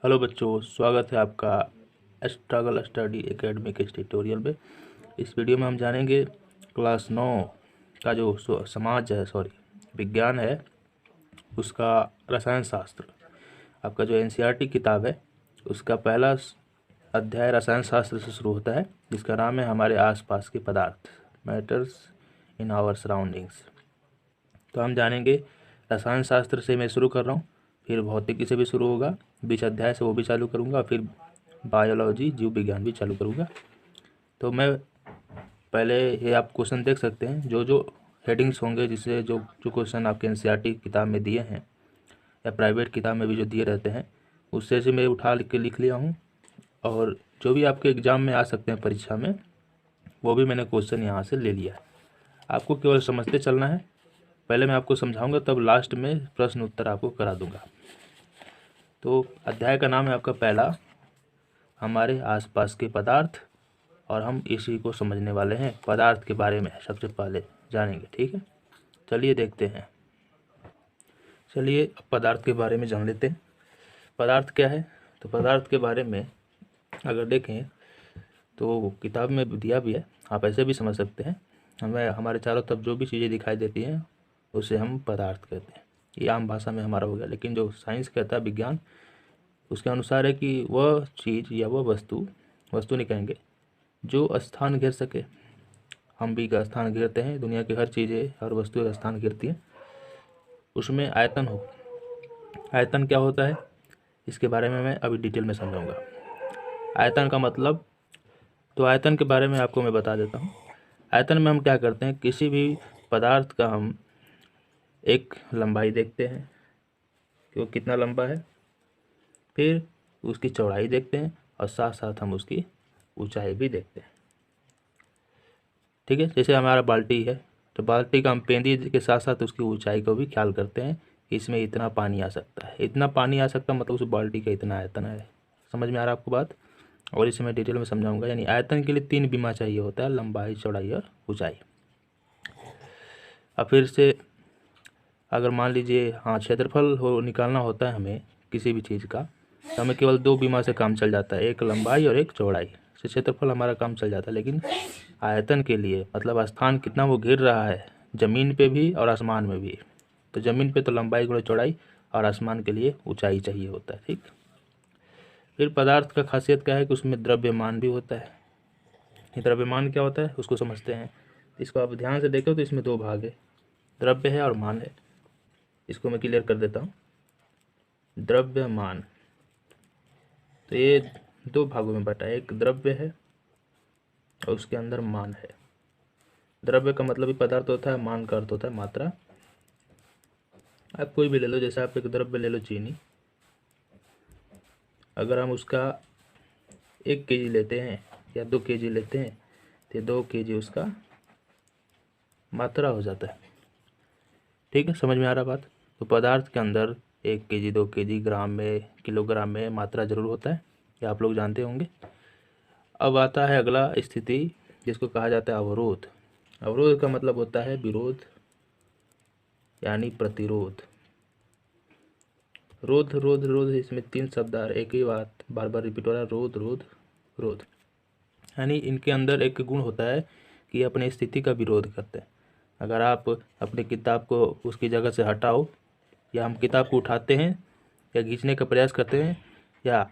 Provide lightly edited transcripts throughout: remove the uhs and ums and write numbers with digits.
Hello बच्चों, स्वागत है आपका स्ट्रगल स्टडी एकेडमी के इस ट्यूटोरियल में। इस वीडियो में हम जानेंगे क्लास 9 का जो विज्ञान है, उसका रसायन शास्त्र। आपका जो एनसीईआरटी किताब है उसका पहला अध्याय रसायन शास्त्र से शुरू होता है, जिसका नाम है हमारे आसपास के पदार्थ, मैटर्स इन आवर सराउंडिंग्स। तो हम जानेंगे रसायन शास्त्र से मैं शुरू कर रहा हूँ, फिर भौतिकी से भी शुरू होगा, बीच अध्याय से वो भी चालू करूँगा, फिर बायोलॉजी जीव विज्ञान भी चालू करूँगा। तो मैं पहले ये आप क्वेश्चन देख सकते हैं, जो जो हेडिंग्स होंगे, जिससे जो जो क्वेश्चन आपके एनसीईआरटी किताब में दिए हैं या प्राइवेट किताब में भी जो दिए रहते हैं, उससे से मैं उठा के लिख लिया हूँ। और जो भी आपके एग्ज़ाम में आ सकते हैं परीक्षा में, वो भी मैंने क्वेश्चन यहाँ से ले लिया है। आपको केवल समझते चलना है। पहले मैं आपको समझाऊंगा, तब लास्ट में प्रश्न उत्तर आपको करा दूंगा। तो अध्याय का नाम है आपका पहला, हमारे आसपास के पदार्थ, और हम इसी को समझने वाले हैं। पदार्थ के बारे में सबसे पहले जानेंगे, ठीक है। चलिए देखते हैं। चलिए अब पदार्थ के बारे में जान लेते हैं। पदार्थ क्या है? तो पदार्थ के बारे में अगर देखें तो किताब में दिया भी है, आप ऐसे भी समझ सकते हैं। हमें हमारे चारों तरफ जो भी चीज़ें दिखाई देती हैं उसे हम पदार्थ कहते हैं। ये आम भाषा में हमारा हो गया, लेकिन जो साइंस कहता है, विज्ञान, उसके अनुसार है कि वह चीज़ या वह वस्तु नहीं कहेंगे, जो स्थान घेर सके। हम भी का स्थान घेरते हैं, दुनिया की हर चीज़ें, हर वस्तु का स्थान घेरती है। उसमें आयतन हो। आयतन क्या होता है, इसके बारे में मैं अभी डिटेल में समझाऊंगा। आयतन का मतलब, तो आयतन के बारे में आपको मैं बता देता हूँ। आयतन में हम क्या करते हैं, किसी भी पदार्थ का हम एक लंबाई देखते हैं कि वो कितना लंबा है, फिर उसकी चौड़ाई देखते हैं, और साथ साथ हम उसकी ऊंचाई भी देखते हैं। ठीक है। जैसे हमारा बाल्टी है, तो बाल्टी का हम पेंदी के साथ साथ उसकी ऊंचाई को भी ख्याल करते हैं। इसमें इतना पानी आ सकता है, इतना पानी आ सकता है, मतलब उस बाल्टी का इतना आयतन है। समझ में आ रहा है आपको बात? और इसे मैं डिटेल में समझाऊंगा। यानी आयतन के लिए 3 बीमा चाहिए होता है, लंबाई, चौड़ाई और ऊंचाई। अब फिर से अगर मान लीजिए, हाँ, क्षेत्रफल हो निकालना होता है हमें किसी भी चीज़ का, तो हमें केवल 2 बीमा से काम चल जाता है, एक लंबाई और एक चौड़ाई से क्षेत्रफल हमारा काम चल जाता है। लेकिन आयतन के लिए, मतलब स्थान कितना वो घेर रहा है, ज़मीन पे भी और आसमान में भी, तो ज़मीन पे तो लंबाई गुणा चौड़ाई, और आसमान के लिए ऊंचाई चाहिए होता है। ठीक। फिर पदार्थ का खासियत क्या है कि उसमें द्रव्यमान भी होता है। ये द्रव्यमान क्या होता है उसको समझते हैं। इसको आप ध्यान से देखो तो इसमें 2 भाग है, द्रव्य है और मान है। इसको मैं क्लियर कर देता हूँ। द्रव्यमान, तो ये 2 भागों में बटा है, एक द्रव्य है और उसके अंदर मान है। द्रव्य का मतलब ही पदार्थ होता है, मान का अर्थ होता है मात्रा। आप कोई भी ले लो, जैसे आप एक द्रव्य ले लो, चीनी, अगर हम उसका 1 केजी लेते हैं या 2 केजी लेते हैं, तो 2 केजी उसका मात्रा हो जाता है। ठीक है, समझ में आ रहा बात? तो पदार्थ के अंदर 1 केजी, 2 केजी, ग्राम में, किलोग्राम में मात्रा जरूर होता है, ये आप लोग जानते होंगे। अब आता है अगला स्थिति, जिसको कहा जाता है अवरोध। अवरोध का मतलब होता है विरोध, यानी प्रतिरोध। रोध, रोध, रोध, इसमें 3 शब्द आ रहे, एक ही बात बार बार रिपीट हो रहा है, रोध, रोध, रोध। यानी इनके अंदर एक गुण होता है कि अपनी स्थिति का विरोध करते हैं। अगर आप अपनी किताब को उसकी जगह से हटाओ, या हम किताब को उठाते हैं या खींचने का प्रयास करते हैं, या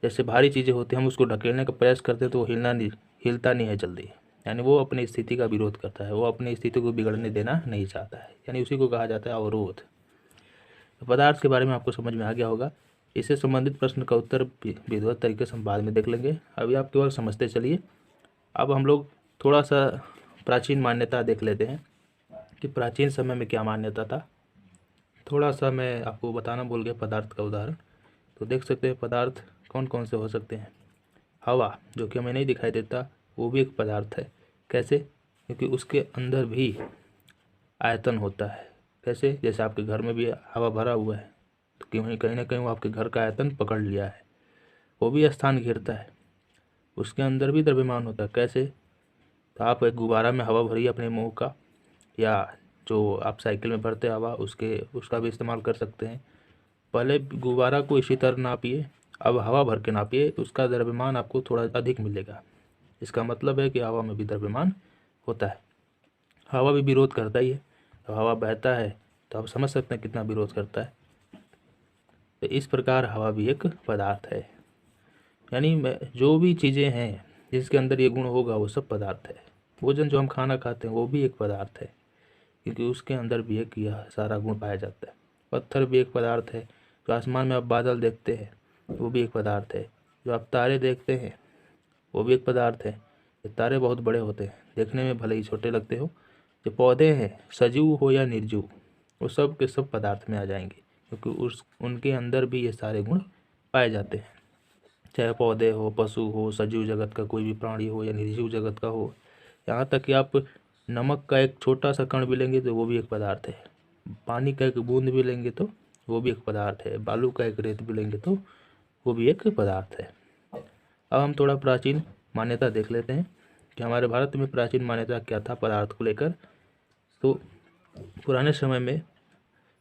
जैसे भारी चीज़ें होती हैं हम उसको ढकेलने का प्रयास करते हैं, तो वो हिलता नहीं है जल्दी। यानी वो अपनी स्थिति का विरोध करता है, वो अपनी स्थिति को बिगड़ने देना नहीं चाहता है, यानी उसी को कहा जाता है अवरोध। तो पदार्थ के बारे में आपको समझ में आ गया होगा। इससे संबंधित प्रश्न का उत्तर विधिवत तरीके से हम बाद में देख लेंगे, अभी आप केवल समझते चलिए। अब हम लोग थोड़ा सा प्राचीन मान्यता देख लेते हैं कि प्राचीन समय में क्या मान्यता था। थोड़ा सा मैं आपको बताना भूल गया पदार्थ का उदाहरण। तो देख सकते हैं पदार्थ कौन कौन से हो सकते हैं। हवा, जो कि हमें नहीं दिखाई देता, वो भी एक पदार्थ है। कैसे? क्योंकि उसके अंदर भी आयतन होता है। कैसे? जैसे आपके घर में भी हवा भरा हुआ है, तो कहीं ना कहीं वो आपके घर का आयतन पकड़ लिया है, वो भी स्थान घेरता है। उसके अंदर भी द्रव्यमान होता है। कैसे? तो आप एक गुब्बारा में हवा भरिए अपने मुंह का, या जो आप साइकिल में भरते हवा, उसका भी इस्तेमाल कर सकते हैं। पहले गुब्बारा को इसी तरह नापिए अब हवा भर के नापिए तो उसका द्रव्यमान आपको थोड़ा अधिक मिलेगा। इसका मतलब है कि हवा में भी द्रव्यमान होता है। हवा भी विरोध करता ही है। तो हवा बहता है तो आप समझ सकते हैं कितना विरोध करता है। तो इस प्रकार हवा भी एक पदार्थ है। यानी जो भी चीज़ें हैं जिसके अंदर ये गुण होगा वो सब पदार्थ है। भोजन जो हम खाना खाते हैं वो भी एक पदार्थ है, क्योंकि उसके अंदर भी एक यह सारा गुण पाया जाता है। पत्थर भी एक पदार्थ है। जो आसमान में आप बादल देखते हैं वो भी एक पदार्थ है। जो आप तारे देखते हैं वो भी एक पदार्थ है। ये तारे बहुत बड़े होते हैं, देखने में भले ही छोटे लगते हो। जो पौधे हैं, सजीव हो या निर्जीव, वो सब के सब पदार्थ में आ जाएंगे, क्योंकि उनके अंदर भी ये सारे गुण पाए जाते हैं। चाहे पौधे हो, पशु हो, सजीव जगत का कोई भी प्राणी हो या निर्जीव जगत का हो। यहाँ तक कि आप नमक का एक छोटा सा कण भी लेंगे तो वो भी एक पदार्थ है। पानी का एक बूंद भी लेंगे तो वो भी एक पदार्थ है। बालू का एक रेत भी लेंगे तो वो भी एक पदार्थ है। अब हम थोड़ा प्राचीन मान्यता देख लेते हैं कि हमारे भारत में प्राचीन मान्यता क्या था पदार्थ को लेकर। तो पुराने समय में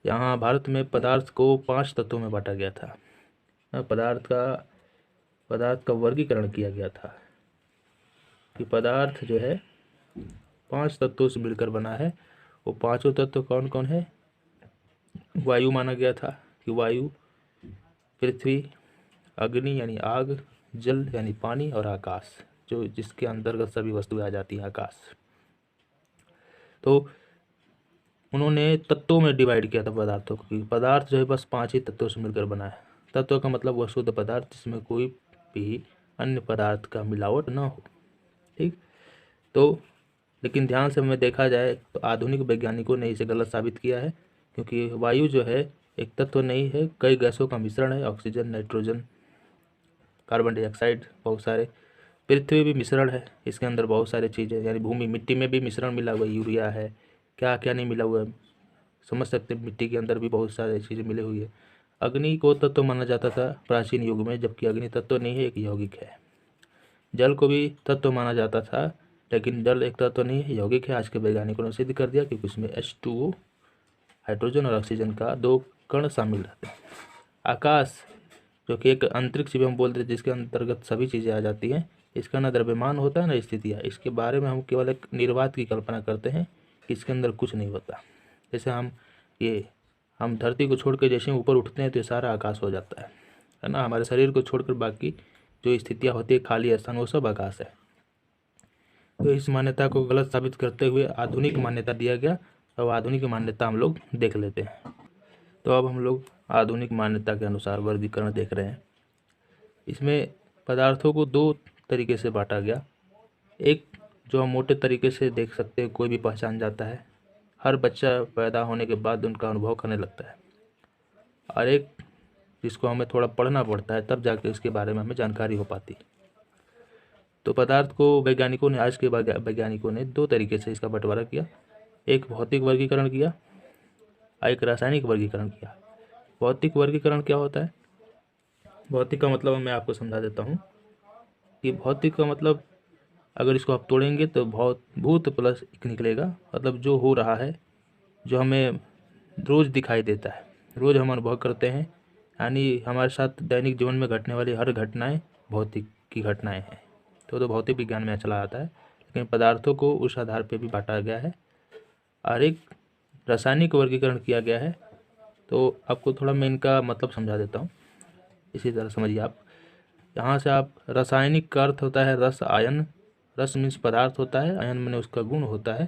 यहाँ भारत में पदार्थ को 5 तत्वों में बांटा गया था। पदार्थ का वर्गीकरण किया गया था कि पदार्थ जो है 5 तत्वों से मिलकर बना है। वो पांचों तत्व कौन कौन है? वायु माना गया था कि वायु, पृथ्वी, अग्नि यानी आग, जल यानी पानी और आकाश, जो जिसके अंतर्गत सभी वस्तुएं आ जाती हैं, आकाश। तो उन्होंने तत्वों में डिवाइड किया था पदार्थों को। पदार्थ जो है बस 5 ही तत्वों से मिलकर बना है। तत्व का मतलब वह शुद्ध पदार्थ जिसमें कोई भी अन्य पदार्थ का मिलावट ना हो। ठीक। तो लेकिन ध्यान से हमें देखा जाए तो आधुनिक वैज्ञानिकों ने इसे गलत साबित किया है, क्योंकि वायु जो है एक तत्व नहीं है, कई गैसों का मिश्रण है। ऑक्सीजन, नाइट्रोजन, कार्बन डाइऑक्साइड, बहुत सारे। पृथ्वी भी मिश्रण है, इसके अंदर बहुत सारी चीज़ें, यानी भूमि, मिट्टी में भी मिश्रण मिला हुआ है, यूरिया है, क्या क्या नहीं मिला हुआ है। समझ सकते हैं मिट्टी के अंदर भी बहुत सारी चीज़ें मिली हुई है। अग्नि को तत्व माना जाता था प्राचीन युग में, जबकि अग्नि तत्व नहीं है, एक यौगिक है। जल को भी तत्व माना जाता था, लेकिन जल एक तत्व नहीं है, यौगिक है। आज के वैज्ञानिकों ने सिद्ध कर दिया, क्योंकि उसमें H2O, हाइड्रोजन और ऑक्सीजन का 2 कण शामिल रहते हैं। आकाश, जो कि एक अंतरिक्ष भी हम बोलते हैं, जिसके अंतर्गत सभी चीज़ें आ जाती हैं, इसका ना द्रव्यमान होता है ना स्थितियाँ। इसके बारे में हम केवल एक निर्वात की कल्पना करते हैं कि इसके अंदर कुछ नहीं होता। जैसे हम धरती को छोड़ के जैसे ऊपर उठते हैं तो ये सारा आकाश हो जाता है ना। हमारे शरीर को छोड़कर बाकी जो स्थितियाँ होती है, खाली स्थान, वो सब आकाश है। तो इस मान्यता को गलत साबित करते हुए आधुनिक मान्यता दिया गया। अब आधुनिक मान्यता हम लोग देख लेते हैं। तो अब हम लोग आधुनिक मान्यता के अनुसार वर्गीकरण देख रहे हैं। इसमें पदार्थों को 2 तरीके से बांटा गया। एक जो हम मोटे तरीके से देख सकते हैं, कोई भी पहचान जाता है, हर बच्चा पैदा होने के बाद उनका अनुभव करने लगता है। और एक जिसको हमें थोड़ा पढ़ना पड़ता है, तब जाके इसके बारे में हमें जानकारी हो पाती। तो पदार्थ को वैज्ञानिकों ने, आज के वैज्ञानिकों ने 2 तरीके से इसका बंटवारा किया। एक भौतिक वर्गीकरण किया, एक रासायनिक वर्गीकरण किया। भौतिक वर्गीकरण क्या होता है? भौतिक का मतलब मैं आपको समझा देता हूँ कि भौतिक का मतलब, अगर इसको आप तोड़ेंगे तो भूत प्लस इक निकलेगा। मतलब जो हो रहा है, जो हमें रोज़ दिखाई देता है, रोज़ हम अनुभव करते हैं, यानी हमारे साथ दैनिक जीवन में घटने वाली हर घटनाएं भौतिक की घटनाएं हैं। तो भौतिक विज्ञान में चला आता है। लेकिन पदार्थों को उस आधार पर भी बांटा गया है। और एक रासायनिक वर्गीकरण किया गया है। तो आपको थोड़ा मैं इनका मतलब समझा देता हूँ, इसी तरह समझिए आप। यहाँ से आप, रासायनिक का अर्थ होता है रस, आयन। रस मीन्स पदार्थ होता है, आयन माने उसका गुण होता है।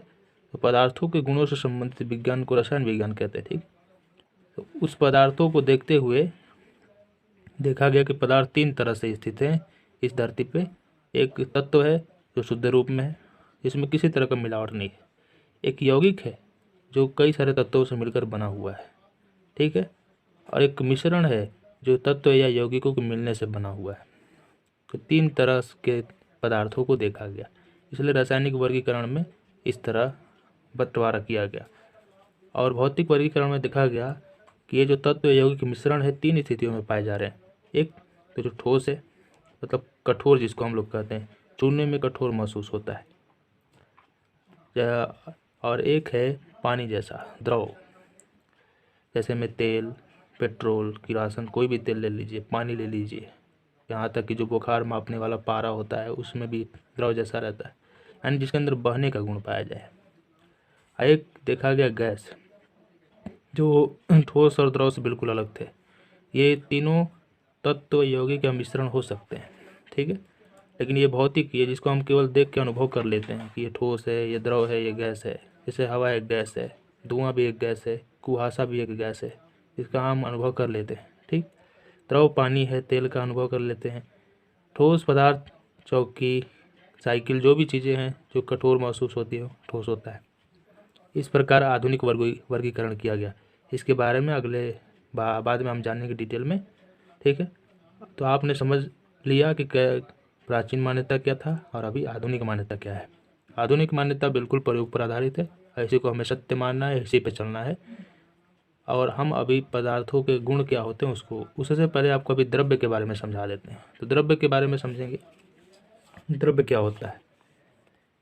तो पदार्थों के गुणों से संबंधित विज्ञान को रसायन विज्ञान कहते हैं। ठीक। तो उस पदार्थों को देखते हुए देखा गया कि पदार्थ 3 तरह से स्थित हैं इस धरती पे। एक तत्व है जो शुद्ध रूप में है, जिसमें किसी तरह का मिलावट नहीं है। एक यौगिक है जो कई सारे तत्वों से मिलकर बना हुआ है। ठीक है। और एक मिश्रण है जो तत्व या यौगिकों के मिलने से बना हुआ है। तो 3 तरह के पदार्थों को देखा गया, इसलिए रासायनिक वर्गीकरण में इस तरह बंटवारा किया गया। और भौतिक वर्गीकरण में देखा गया कि ये जो तत्व यौगिक मिश्रण है 3 स्थितियों में पाए जा रहे हैं। एक तो जो ठोस है, मतलब कठोर, जिसको हम लोग कहते हैं, चूरने में कठोर महसूस होता है। और एक है पानी जैसा द्रव, जैसे में तेल, पेट्रोल, किरासन, कोई भी तेल ले लीजिए, पानी ले लीजिए, यहाँ तक कि जो बुखार मापने वाला पारा होता है उसमें भी द्रव जैसा रहता है, यानी जिसके अंदर बहने का गुण पाया जाए। एक देखा गया गैस, जो ठोस और द्रव से बिल्कुल अलग थे। ये तीनों तत्व यौगिक का मिश्रण हो सकते हैं, ठीक है, लेकिन ये भौतिक है जिसको हम केवल देख के अनुभव कर लेते हैं कि ये ठोस है, ये द्रव है, ये गैस है। जैसे हवा एक गैस है, धुआं भी एक गैस है, कुहासा भी एक गैस है, इसका हम अनुभव कर लेते हैं, ठीक। द्रव पानी है, तेल का अनुभव कर लेते हैं। ठोस पदार्थ चौकी, साइकिल, जो भी चीज़ें हैं जो कठोर महसूस होती है ठोस होता है। इस प्रकार आधुनिक वर्गीकरण किया गया। इसके बारे में अगले बाद में हम जानेंगे डिटेल में, ठीक है। तो आपने समझ लिया कि प्राचीन मान्यता क्या था और अभी आधुनिक मान्यता क्या है। आधुनिक मान्यता बिल्कुल प्रयोग पर आधारित है, ऐसे को हमें सत्य मानना है, इसी पे चलना है। और हम अभी पदार्थों के गुण क्या होते हैं उससे पहले आपको अभी द्रव्य के बारे में समझा देते हैं। तो द्रव्य के बारे में समझेंगे, द्रव्य क्या होता है।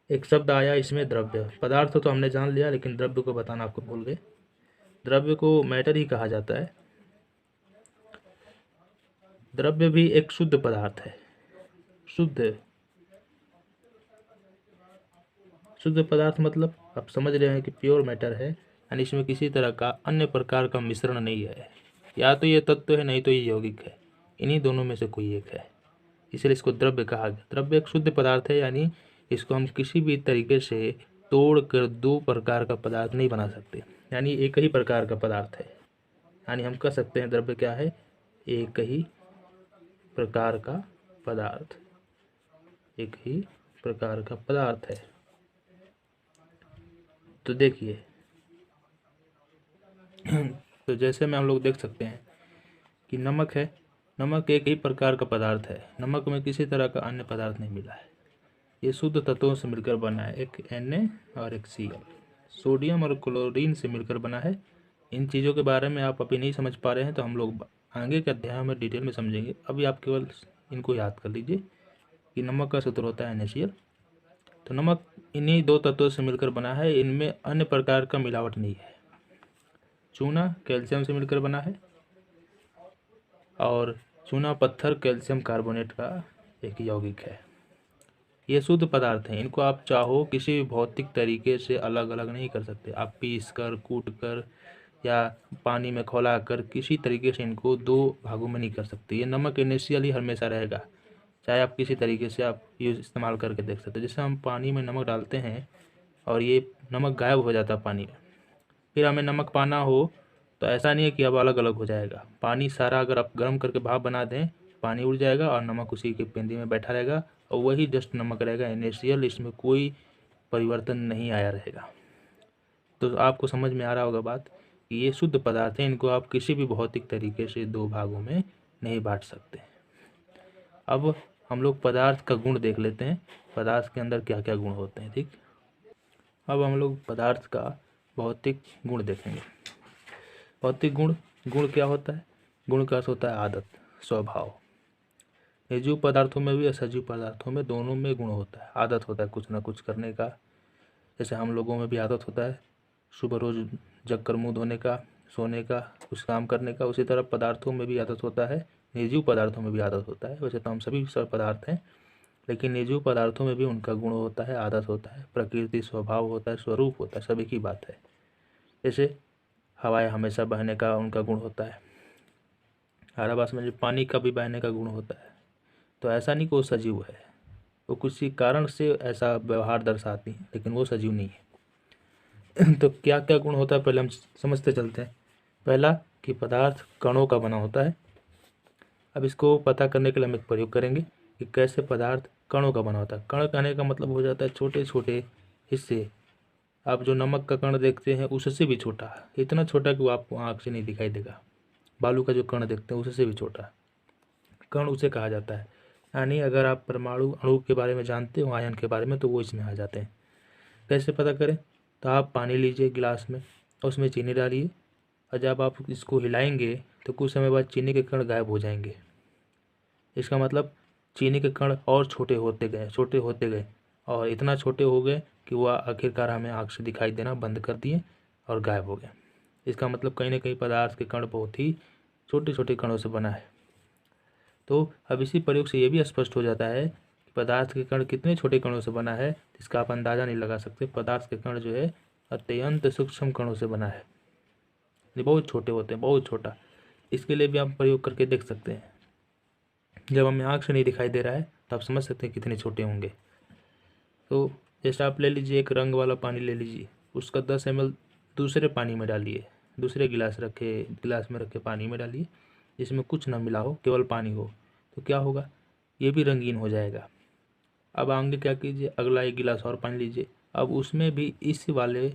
एक शब्द आया इसमें, द्रव्य। पदार्थ तो हमने जान लिया, लेकिन द्रव्य को बताना आपको भूल गए। द्रव्य को मैटर ही कहा जाता है। द्रव्य भी एक शुद्ध पदार्थ है। शुद्ध पदार्थ मतलब आप समझ रहे हैं कि प्योर मैटर है, यानी इसमें किसी तरह का अन्य प्रकार का मिश्रण नहीं है। या तो ये तत्व है, नहीं तो ये यौगिक है, इन्हीं दोनों में से कोई एक है, इसलिए इसको द्रव्य कहा गया। द्रव्य एक शुद्ध पदार्थ है, यानी इसको हम किसी भी तरीके से तोड़ कर दो प्रकार का पदार्थ नहीं बना सकते, यानी एक ही प्रकार का पदार्थ है। यानी हम कह सकते हैं द्रव्य क्या है, एक ही प्रकार का पदार्थ, एक ही प्रकार का पदार्थ है। तो देखिए तो जैसे में हम लोग देख सकते हैं कि नमक है, नमक एक ही प्रकार का पदार्थ है, नमक में किसी तरह का अन्य पदार्थ नहीं मिला है। ये शुद्ध तत्वों से मिलकर बना है, एक Na और एक Cl। सोडियम और क्लोरीन से मिलकर बना है। इन चीज़ों के बारे में आप अभी नहीं समझ पा रहे हैं, तो हम लोग आगे के अध्याय में डिटेल में समझेंगे। अभी आप केवल इनको याद कर लीजिए कि नमक का सूत्र होता है NaCl। तो नमक इन्हीं दो तत्वों से मिलकर बना है, इनमें अन्य प्रकार का मिलावट नहीं है। चूना कैल्शियम से मिलकर बना है, और चूना पत्थर कैल्शियम कार्बोनेट का एक यौगिक है। ये शुद्ध पदार्थ हैं, इनको आप चाहो किसी भी भौतिक तरीके से अलग अलग नहीं कर सकते। आप पीस कर, कूट कर या पानी में खौला कर किसी तरीके से इनको दो भागों में नहीं कर सकते। ये नमक NaCl ही हमेशा रहेगा, चाहे आप किसी तरीके से आप यूज इस्तेमाल करके देख सकते हैं। जैसे हम पानी में नमक डालते हैं और ये नमक गायब हो जाता है पानी में, फिर हमें नमक पाना हो तो ऐसा नहीं है कि अब अलग अलग हो जाएगा। पानी सारा अगर आप गर्म करके भाप बना दें, पानी उड़ जाएगा और नमक उसी के पेंदी में बैठा रहेगा, और वही जस्ट नमक रहेगा NaCl, इसमें कोई परिवर्तन नहीं आया रहेगा। तो आपको समझ में आ रहा होगा बात कि ये शुद्ध पदार्थ हैं, इनको आप किसी भी भौतिक तरीके से दो भागों में नहीं बांट सकते। अब हम लोग पदार्थ का गुण देख लेते हैं, पदार्थ के अंदर क्या क्या गुण होते हैं, ठीक। अब हम लोग पदार्थ का भौतिक गुण देखेंगे। भौतिक गुण, गुण क्या होता है, गुण का अर्थ होता है आदत, स्वभाव। निर्जीव पदार्थों में भी और सजीव पदार्थों में, दोनों में गुण होता है, आदत होता है कुछ ना कुछ करने का। जैसे हम लोगों में भी आदत होता है सुबह रोज जग कर मुँह धोने का, सोने का, कुछ काम करने का, उसी तरह पदार्थों में भी आदत होता है, निर्जीव पदार्थों में भी आदत होता है। वैसे तो हम सभी सब पदार्थ हैं, लेकिन निर्जीव पदार्थों में भी उनका गुण होता है, आदत होता है, प्रकृति, स्वभाव होता है, स्वरूप होता है, सभी की बात है। जैसे हवाएं हमेशा बहने का उनका गुण होता है, आरावास में पानी का भी बहने का गुण होता है। तो ऐसा नहीं कि वो सजीव है, वो किसी कारण से ऐसा व्यवहार दर्शाती है, लेकिन वो सजीव नहीं है। तो क्या क्या गुण होता है पहले हम समझते चलते हैं। पहला कि पदार्थ कणों का बना होता है। अब इसको पता करने के लिए हम एक प्रयोग करेंगे कि कैसे पदार्थ कणों का बना होता है। कण कहने का मतलब हो जाता है छोटे छोटे हिस्से। आप जो नमक का कण देखते हैं उससे भी छोटा, इतना छोटा कि वो आपको आँख से नहीं दिखाई देगा। बालू का जो कण देखते हैं उससे भी छोटा कण उसे कहा जाता है। यानी अगर आप परमाणु अणु के बारे में जानते हो, आयन के बारे में, तो वो इसमें आ जाते हैं। कैसे पता करें, तो आप पानी लीजिए गिलास में, उसमें चीनी डालिए, और जब आप इसको हिलाएंगे तो कुछ समय बाद चीनी के कण गायब हो जाएंगे। इसका मतलब चीनी के कण और छोटे होते गए और इतना छोटे हो गए कि वह आखिरकार हमें आँख से दिखाई देना बंद कर दिए और गायब हो गए। इसका मतलब कहीं ना कहीं पदार्थ के कण बहुत ही छोटे छोटे कणों से बना है। तो अब इसी प्रयोग से ये भी स्पष्ट हो जाता है कि पदार्थ के कण कितने छोटे कणों से बना है, जिसका आप अंदाज़ा नहीं लगा सकते। पदार्थ के कण जो है अत्यंत सूक्ष्म कणों से बना है, ये बहुत छोटे होते हैं, बहुत छोटा। इसके लिए भी आप प्रयोग करके देख सकते हैं। जब हमें आँख से नहीं दिखाई दे रहा है तो आप समझ सकते हैं कितने छोटे होंगे। तो जैसे आप ले लीजिए एक रंग वाला पानी ले लीजिए, उसका 10 ml दूसरे पानी में डालिए, दूसरे गिलास में रखे पानी में डालिए जिसमें कुछ ना मिला हो, केवल पानी हो, तो क्या होगा, ये भी रंगीन हो जाएगा। अब आगे क्या कीजिए, अगला एक गिलास और पानी लीजिए, अब उसमें भी इस वाले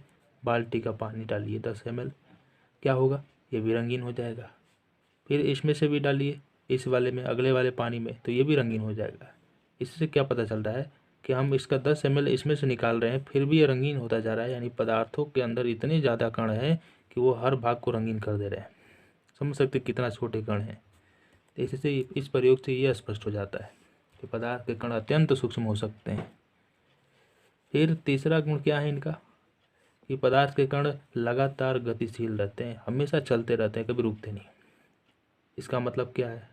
बाल्टी का पानी डालिए 10 ml, क्या होगा, ये भी रंगीन हो जाएगा। फिर इसमें से भी डालिए इस वाले में, अगले वाले पानी में, तो ये भी रंगीन हो जाएगा। इससे क्या पता चल रहा है कि हम इसका 10 ml इसमें से निकाल रहे हैं, फिर भी ये रंगीन होता जा रहा है। यानी पदार्थों के अंदर इतने ज़्यादा कण हैं कि वो हर भाग को रंगीन कर दे रहे हैं। समझ सकते कितना छोटे कण हैं। तो इससे इस प्रयोग से यह स्पष्ट हो जाता है कि पदार्थ के कण अत्यंत सूक्ष्म हो सकते हैं। फिर तीसरा गुण क्या है इनका, कि पदार्थ के कण लगातार गतिशील रहते हैं, हमेशा चलते रहते हैं, कभी रुकते नहीं। इसका मतलब क्या है,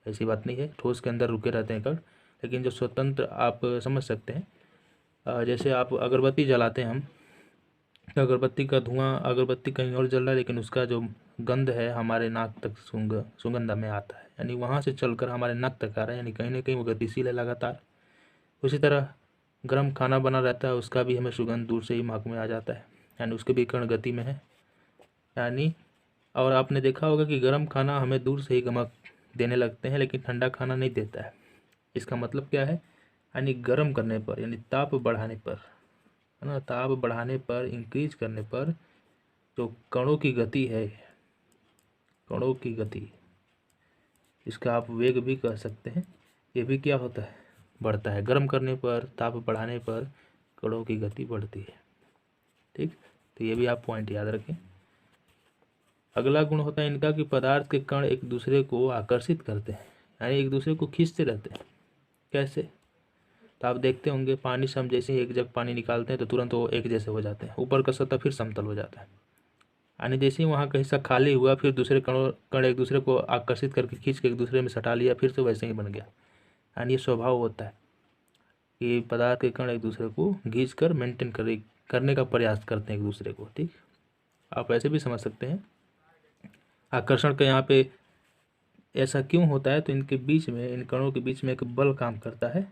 ऐसी बात नहीं है ठोस के अंदर रुके रहते हैं कण, लेकिन जो स्वतंत्र, आप समझ सकते हैं जैसे आप अगरबत्ती जलाते हैं हम, तो अगरबत्ती का धुआं, अगरबत्ती कहीं और जल रहा है लेकिन उसका जो गंध है हमारे नाक तक सुगंध में आता है, यानी वहाँ से चलकर हमारे नाक तक आ रहा है, यानी कहीं ना कहीं वो गतिशील है लगातार। उसी तरह गर्म खाना बना रहता है, उसका भी हमें सुगंध दूर से ही नाक में आ जाता है, यानी उसके भी कण गति में है। यानी और आपने देखा होगा कि गर्म खाना हमें दूर से ही गमक देने लगते हैं, लेकिन ठंडा खाना नहीं देता है। इसका मतलब क्या है, यानी गर्म करने पर, यानी ताप बढ़ाने पर, है ना, ताप बढ़ाने पर, इंक्रीज करने पर जो कणों की गति है, कणों की गति, इसका आप वेग भी कह सकते हैं, ये भी क्या होता है, बढ़ता है। गर्म करने पर, ताप बढ़ाने पर कणों की गति बढ़ती है। ठीक, तो ये भी आप पॉइंट याद रखें। अगला गुण होता है इनका कि पदार्थ के कण एक दूसरे को आकर्षित करते हैं, यानी एक दूसरे को खींचते रहते हैं। कैसे, तो आप देखते होंगे पानी से हम जैसे ही एक जग पानी निकालते हैं तो तुरंत वो एक जैसे हो जाते हैं, ऊपर का सतह फिर समतल हो जाता है। यानी जैसे ही वहाँ का हिस्सा खाली हुआ, फिर दूसरे कण एक दूसरे को आकर्षित करके खींच के एक दूसरे में सटा लिया, फिर से वैसे ही बन गया। यानी ये स्वभाव होता है कि पदार्थ के कण एक दूसरे को खींच कर मेंटेन करने का प्रयास करते हैं एक दूसरे को। ठीक, आप ऐसे भी समझ सकते हैं। आकर्षण का यहाँ पे ऐसा क्यों होता है, तो इनके बीच में, इन कणों के बीच में एक बल काम करता है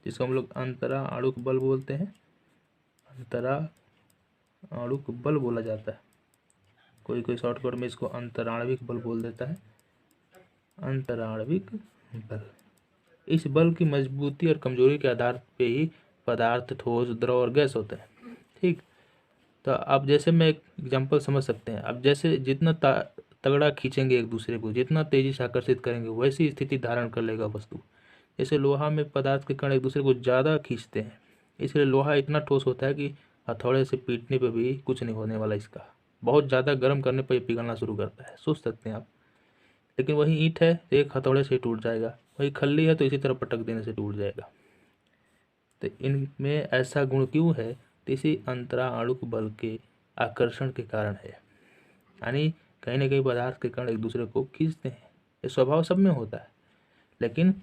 जिसको हम लोग अंतरा आणुक बल बोलते हैं। अंतरा आणुक बल बोला जाता है, कोई कोई शॉर्टकट में इसको अंतराणविक बल बोल देता है। अंतराणविक बल, इस बल की मजबूती और कमजोरी के आधार पे ही पदार्थ ठोस, द्रव और गैस होते हैं। ठीक, तो अब जैसे मैं एक एग्जांपल समझ सकते हैं, अब जैसे जितना तगड़ा खींचेंगे एक दूसरे को, जितना तेजी से आकर्षित करेंगे, वैसी स्थिति धारण कर लेगा वस्तु। जैसे लोहा में पदार्थ के कण एक दूसरे को ज़्यादा खींचते हैं, इसलिए लोहा इतना ठोस होता है कि हथौड़े से पीटने पर भी कुछ नहीं होने वाला इसका। बहुत ज़्यादा गर्म करने पर पिघलना शुरू करता है, सोच सकते हैं आप। लेकिन वही ईंट है तो एक हथौड़े से टूट जाएगा, वही खल्ली है तो इसी तरह पटक देने से टूट जाएगा। तो इनमें ऐसा गुण क्यों है, तो इसी अंतराणुक बल के आकर्षण के कारण है। यानी कहीं ना कहीं पदार्थ के कण एक दूसरे को खींचते हैं, ये स्वभाव सब में होता है, लेकिन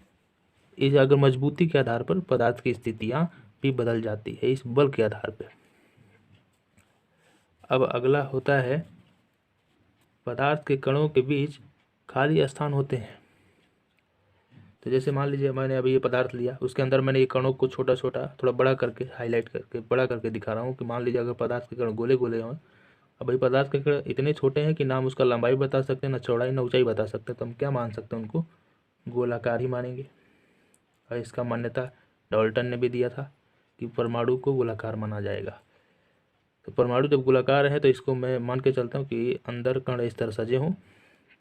इस अगर मजबूती के आधार पर पदार्थ की स्थितियां भी बदल जाती है इस बल के आधार पर। अब अगला होता है, पदार्थ के कणों के बीच खाली स्थान होते हैं। तो जैसे मान लीजिए मैंने अभी ये पदार्थ लिया, उसके अंदर मैंने ये कणों को छोटा छोटा थोड़ा बड़ा करके, हाईलाइट करके, बड़ा करके दिखा रहा हूँ कि मान लीजिए अगर पदार्थ के कण गोले गोले हों, अब भाई पदार्थ के कण इतने छोटे हैं कि ना हम उसका लंबाई बता सकते हैं, ना चौड़ाई, ना ऊंचाई बता सकते, तो हम क्या मान सकते हैं, उनको गोलाकार ही मानेंगे। और इसका मान्यता डाल्टन ने भी दिया था कि परमाणु को गोलाकार माना जाएगा। तो परमाणु जब गोलाकार है तो इसको मैं मान के चलता हूँ कि अंदर कण इस तरह सजे हों,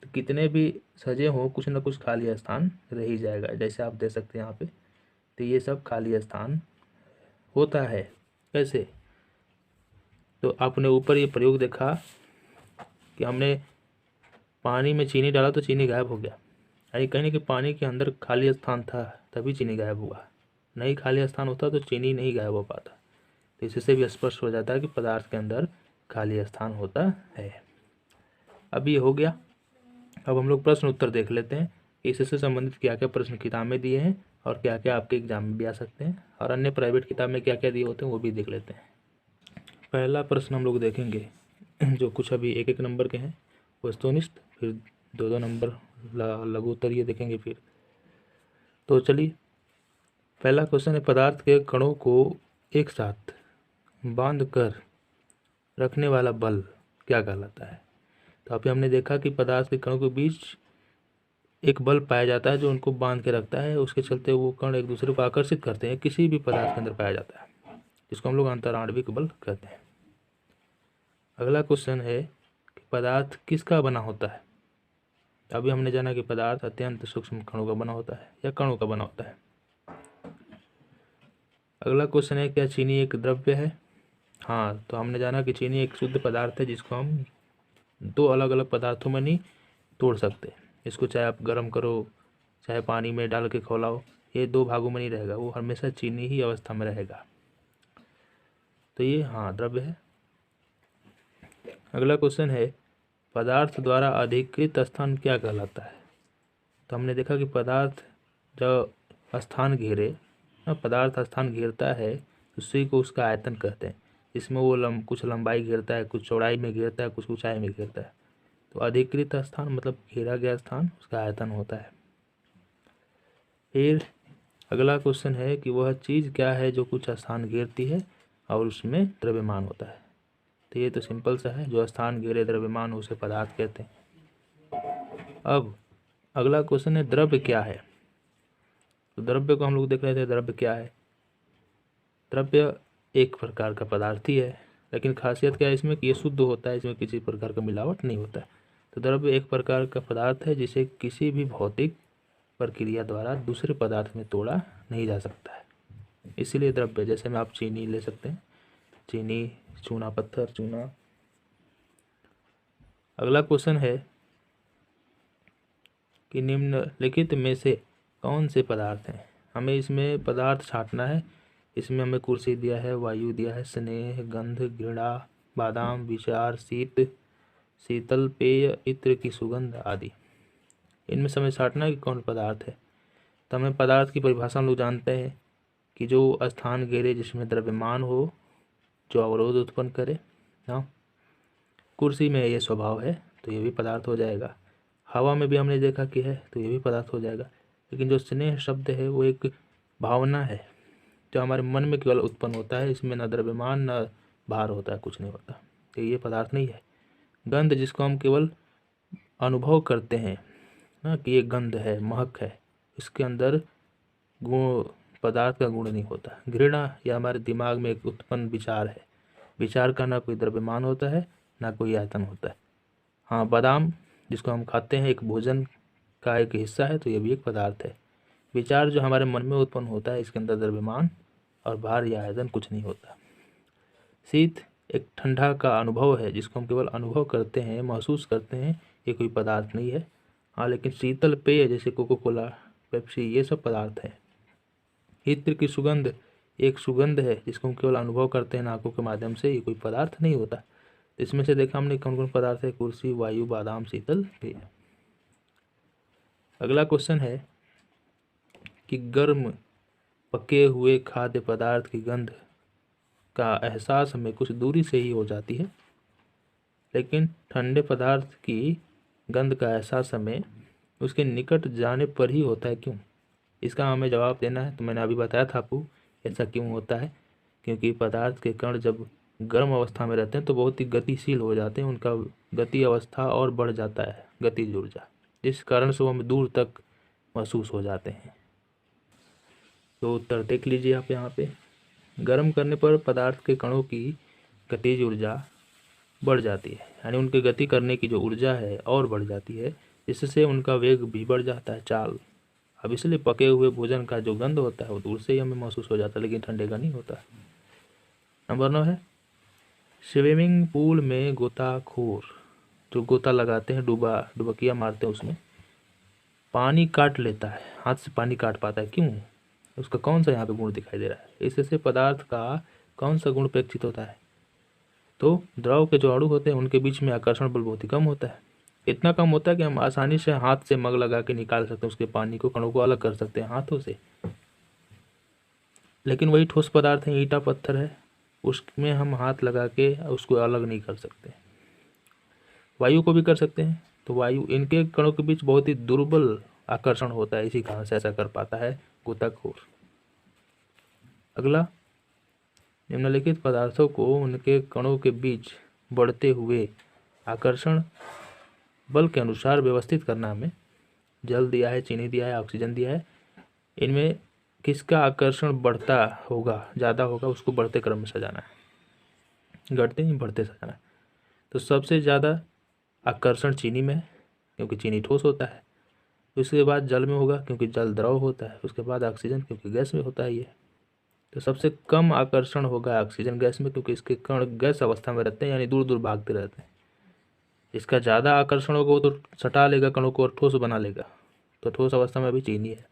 तो कितने भी सजे हों कुछ ना कुछ खाली स्थान रह ही जाएगा। जैसे आप दे सकते हैं यहाँ पे, तो ये सब खाली स्थान होता है। कैसे, तो आपने ऊपर ये प्रयोग देखा कि हमने पानी में चीनी डाला तो चीनी गायब हो गया, यानी कहीं ना कि पानी के अंदर खाली स्थान था तभी चीनी गायब हुआ, नहीं खाली स्थान होता तो चीनी नहीं गायब हो पाता। तो इससे भी स्पष्ट हो जाता है कि पदार्थ के अंदर खाली स्थान होता है। अब ये हो गया। अब हम लोग प्रश्न उत्तर देख लेते हैं इससे संबंधित क्या क्या प्रश्न किताब में दिए हैं और क्या क्या आपके एग्जाम में भी आ सकते हैं, और अन्य प्राइवेट किताब में क्या क्या दिए होते हैं वो भी देख लेते हैं। पहला प्रश्न हम लोग देखेंगे जो कुछ अभी एक एक नंबर के हैं, वस्तुनिष्ठ, फिर दो दो नंबर लघु उत्तर ये देखेंगे फिर। तो चलिए, पहला क्वेश्चन है, पदार्थ के कणों को एक साथ बांध कर रखने वाला बल क्या कहलाता है। तो अभी हमने देखा कि पदार्थ के कणों के बीच एक बल पाया जाता है जो उनको बांध के रखता है, उसके चलते वो कण एक दूसरे को आकर्षित करते हैं, किसी भी पदार्थ के अंदर पाया जाता है, जिसको हम लोग अंतराण्विक बल कहते हैं। अगला क्वेश्चन है कि पदार्थ किसका बना होता है। अभी हमने जाना कि पदार्थ अत्यंत सूक्ष्म कणों का बना होता है या कणों का बना होता है। अगला क्वेश्चन है, क्या चीनी एक द्रव्य है। हाँ, तो हमने जाना कि चीनी एक शुद्ध पदार्थ है जिसको हम दो अलग अलग पदार्थों में नहीं तोड़ सकते। इसको चाहे आप गर्म करो, चाहे पानी में डाल के खौलाओ, ये दो भागों में नहीं रहेगा, वो हमेशा चीनी ही अवस्था में रहेगा। तो ये हाँ द्रव्य है। अगला क्वेश्चन है, पदार्थ द्वारा अधिकृत स्थान क्या कहलाता है। तो हमने देखा कि पदार्थ जब स्थान घेरे, पदार्थ स्थान घेरता है, उसी को उसका आयतन कहते हैं। इसमें वो कुछ लंबाई घेरता है, कुछ चौड़ाई में घेरता है, कुछ ऊंचाई में घेरता है। तो अधिकृत स्थान मतलब घेरा गया स्थान, उसका आयतन होता है। फिर अगला क्वेश्चन है कि वह चीज़ क्या है जो कुछ स्थान घेरती है और उसमें द्रव्यमान होता है। तो ये तो सिंपल सा है, जो स्थान घेरे द्रव्यमान उसे पदार्थ कहते हैं। अब अगला क्वेश्चन है, द्रव्य क्या है। तो द्रव्य को हम लोग देख रहे थे, द्रव्य क्या है। द्रव्य एक प्रकार का पदार्थ ही है, लेकिन खासियत क्या है इसमें कि ये शुद्ध होता है, इसमें किसी प्रकार का मिलावट नहीं होता है। तो द्रव्य एक प्रकार का पदार्थ है जिसे किसी भी भौतिक प्रक्रिया द्वारा दूसरे पदार्थ में तोड़ा नहीं जा सकता है, इसीलिए द्रव्य। जैसे में आप चीनी ले सकते हैं, चीनी, चूना पत्थर, चूना। अगला क्वेश्चन है कि निम्नलिखित में से कौन से पदार्थ हैं। हमें इसमें पदार्थ छांटना है। इसमें हमें कुर्सी दिया है, वायु दिया है, स्नेह, गंध, घृणा, बादाम, विचार, शीतल पेय, इत्र की सुगंध आदि। इनमें से हमें छांटना है कि कौन पदार्थ है। तो हमें पदार्थ की परिभाषा हम लोग जानते हैं कि जो स्थान घेरे, जिसमें द्रव्यमान हो, जो अवरोध उत्पन्न करे। हाँ, कुर्सी में ये स्वभाव है तो ये भी पदार्थ हो जाएगा। हवा में भी हमने देखा कि है तो ये भी पदार्थ हो जाएगा। लेकिन जो स्नेह शब्द है वो एक भावना है जो हमारे मन में केवल उत्पन्न होता है, इसमें न द्रव्यमान न भार होता है, कुछ नहीं होता, तो ये पदार्थ नहीं है। गंध, जिसको हम केवल अनुभव करते हैं ना कि ये गंध है, महक है, इसके अंदर गुण, पदार्थ का गुण नहीं होता। घृणा, यह हमारे दिमाग में एक उत्पन्न विचार है, विचार का ना कोई द्रव्यमान होता है ना कोई आयतन होता है। हाँ, बादाम जिसको हम खाते हैं एक भोजन का एक हिस्सा है, तो ये भी एक पदार्थ है। विचार जो हमारे मन में उत्पन्न होता है, इसके अंदर द्रव्यमान और भार या आयतन कुछ नहीं होता। शीत एक ठंडा का अनुभव है, जिसको हम केवल अनुभव करते हैं, महसूस करते हैं, ये कोई पदार्थ नहीं है। हाँ, लेकिन शीतल पेय जैसे कोको कोला, पेप्सी, ये सब पदार्थ है। इत्र की सुगंध एक सुगंध है जिसको हम केवल अनुभव करते हैं नाकों के माध्यम से, ये कोई पदार्थ नहीं होता। इसमें से देखा हमने कौन कौन पदार्थ है, कुर्सी, वायु, बादाम, शीतल पेय। अगला क्वेश्चन है कि गर्म पके हुए खाद्य पदार्थ की गंध का एहसास हमें कुछ दूरी से ही हो जाती है, लेकिन ठंडे पदार्थ की गंध का एहसास हमें उसके निकट जाने पर ही होता है। क्यों? इसका हमें जवाब देना है। तो मैंने अभी बताया था आपको ऐसा क्यों होता है, क्योंकि पदार्थ के कण जब गर्म अवस्था में रहते हैं तो बहुत ही गतिशील हो जाते हैं, उनका गति अवस्था और बढ़ जाता है, गतिज ऊर्जा, जिस कारण से वो हमें दूर तक महसूस हो जाते हैं। तो उत्तर देख लीजिए आप यहाँ पे, गर्म करने पर पदार्थ के कणों की गतिज ऊर्जा बढ़ जाती है, यानी उनके गति करने की जो ऊर्जा है और बढ़ जाती है, जिससे उनका वेग भी बढ़ जाता है, चाल। अब इसलिए पके हुए भोजन का जो गंध होता है वो दूर से ही हमें महसूस हो जाता है, लेकिन ठंडे का नहीं होता। नंबर 9 है, स्विमिंग पूल में गोताखोर जो गोता लगाते हैं, डुबकियाँ मारते हैं, उसमें पानी काट लेता है, हाथ से पानी काट पाता है। क्यों? उसका कौन सा यहाँ पे गुण दिखाई दे रहा है, इससे पदार्थ का कौन सा गुण प्रेक्षित होता है। तो द्रव के जो अणु होते हैं उनके बीच में आकर्षण बल बहुत ही कम होता है, इतना कम होता है कि हम आसानी से हाथ से मग लगा के निकाल सकते हैं, उसके पानी को, कणों को अलग कर सकते हैं हाथों से। लेकिन वही ठोस पदार्थ है, ईंटा पत्थर है, उसमें हम हाथ लगा के उसको अलग नहीं कर सकते। वायु को भी कर सकते हैं, तो वायु, इनके कणों के बीच बहुत ही दुर्बल आकर्षण होता है, इसी कारण से ऐसा कर पाता है गोताखोर। अगला, निम्नलिखित पदार्थों को उनके कणों के बीच बढ़ते हुए आकर्षण बल के अनुसार व्यवस्थित करना। हमें जल दिया है, चीनी दिया है, ऑक्सीजन दिया है, इनमें किसका आकर्षण बढ़ता होगा, ज़्यादा होगा, उसको बढ़ते क्रम में सजाना है, घटते नहीं बढ़ते सजाना है। तो सबसे ज़्यादा आकर्षण चीनी में है, क्योंकि चीनी ठोस होता है। उसके बाद जल में होगा, क्योंकि जल द्रव होता है। उसके बाद ऑक्सीजन, क्योंकि गैस में होता है ये। तो सबसे कम आकर्षण होगा ऑक्सीजन गैस में, क्योंकि इसके कण गैस अवस्था में रहते हैं, यानी दूर दूर भागते रहते हैं। इसका ज़्यादा आकर्षण होगा वो तो सटा लेगा कणों को और ठोस बना लेगा, तो ठोस अवस्था में अभी चीनी है।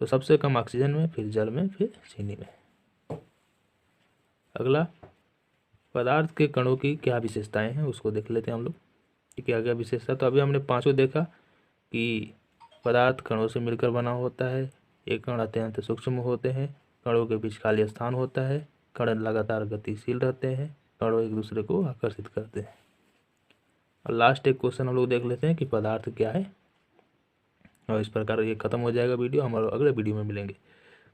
तो सबसे कम ऑक्सीजन में, फिर जल में, फिर चीनी में। अगला, पदार्थ के कणों की क्या विशेषताएं हैं उसको देख लेते हैं हम लोग कि क्या क्या विशेषता। तो अभी हमने पांचों देखा कि पदार्थ कणों से मिलकर बना होता है, ये कण अत्यंत सूक्ष्म होते हैं, कणों के बीच खाली स्थान होता है, कण लगातार गतिशील रहते हैं, कणों एक दूसरे को आकर्षित करते हैं। और लास्ट एक क्वेश्चन हम लोग देख लेते हैं कि पदार्थ क्या है, और इस प्रकार ये खत्म हो जाएगा वीडियो। हम अगले वीडियो में मिलेंगे।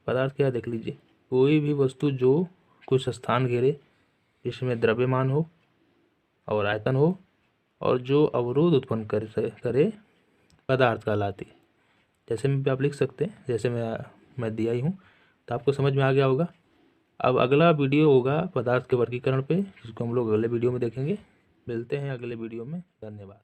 पदार्थ क्या है देख लीजिए, कोई भी वस्तु जो कुछ स्थान घेरे, जिसमें द्रव्यमान हो और आयतन हो, और जो अवरोध उत्पन्न करे पदार्थ कहलाती है। जैसे में भी आप लिख सकते हैं, जैसे मैं दिया ही हूँ, तो आपको समझ में आ गया होगा। अब अगला वीडियो होगा पदार्थ के वर्गीकरण पे, जिसको हम लोग अगले वीडियो में देखेंगे। मिलते हैं अगले वीडियो में। धन्यवाद।